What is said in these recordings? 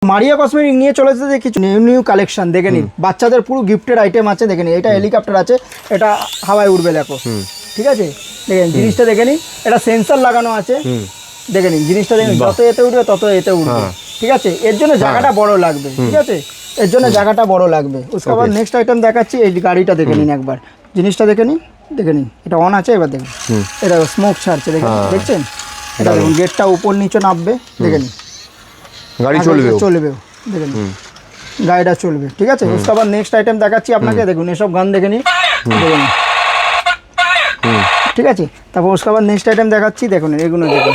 মারিয়া cosmetic নিয়ে চলে এসেছে কিছু নিউ কালেকশন দেখে নিন, বাচ্চাদের পুরো গিফটের আইটেম আছে দেখে নিন। এটা হেলিকপ্টার আছে, এটা হাওয়ায় উড়বে দেখো, ঠিক আছে দেখেন জিনিসটা দেখে নিন। এটা সেন্সর লাগানো আছে দেখে নিন, জিনিসটা দেখেন যত এতে উঠবে তত এতে উঠবে, ঠিক আছে। এর জন্য জায়গাটা বড় লাগবে, ঠিক আছে, এর জন্য জায়গাটা বড় লাগবে। उसके बाद নেক্সট আইটেম দেখাচ্ছি, এই গাড়িটা দেখে নিন একবার, জিনিসটা দেখে নিন, দেখে নিন এটা অন আছে। এবার দেখুন এটা স্মোক ছাড়ছে, দেখছেন এটা দেখুন, গেটটা উপর নিচে নামবে দেখে নিন, গাড়ি চলবে দেখেন, গাড়িটা চলবে, ঠিক আছে। उसके बाद নেক্সট আইটেম দেখাচ্ছি আপনাকে, দেখুন এসব গান দেখে নিন, দেখুন ঠিক আছে। তারপর उसके बाद নেক্সট আইটেম দেখাচ্ছি, দেখুন এগুলো দেখুন,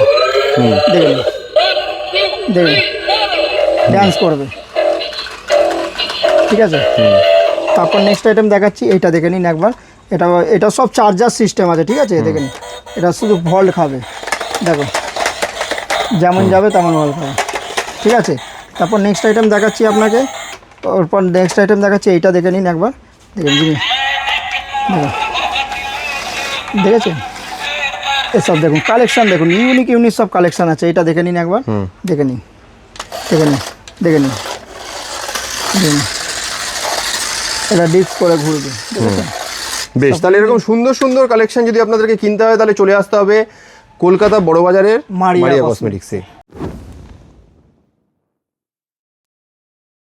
দেখুন দেখুন ডান্স করবে, ঠিক আছে। তারপর নেক্সট আইটেম দেখাচ্ছি, এইটা দেখে নিন একবার, এটা সব চার্জার সিস্টেম আছে, ঠিক আছে। দেখে নিন এটা শুধু ভল্ট খাবে, দেখো যেমন যাবে তেমন ভল্ট খাবে, ঠিক আছে। তারপর নেক্সট আইটেম দেখাচ্ছি আপনাকে, ওরপর নেক্সট আইটেম দেখাচ্ছি, এইটা দেখে নিন একবার, দেখেন জিনিস দেখুন, দেখেছেন এসব দেখুন কালেকশান, দেখুন ইউনিক সব কালেকশান আছে। এটা দেখে নিন একবার, দেখে নিন, দেখে নিন, দেখে নিন, দেখুন এটা ডিস্ক করে ঘুরবে, দেখেছেন। বেশ, তাহলে এরকম সুন্দর সুন্দর কালেকশন যদি আপনাদেরকে কিনতে হয় তাহলে চলে আসতে হবে কলকাতা বড়বাজারের মারিয়া কসমেটিক্সে।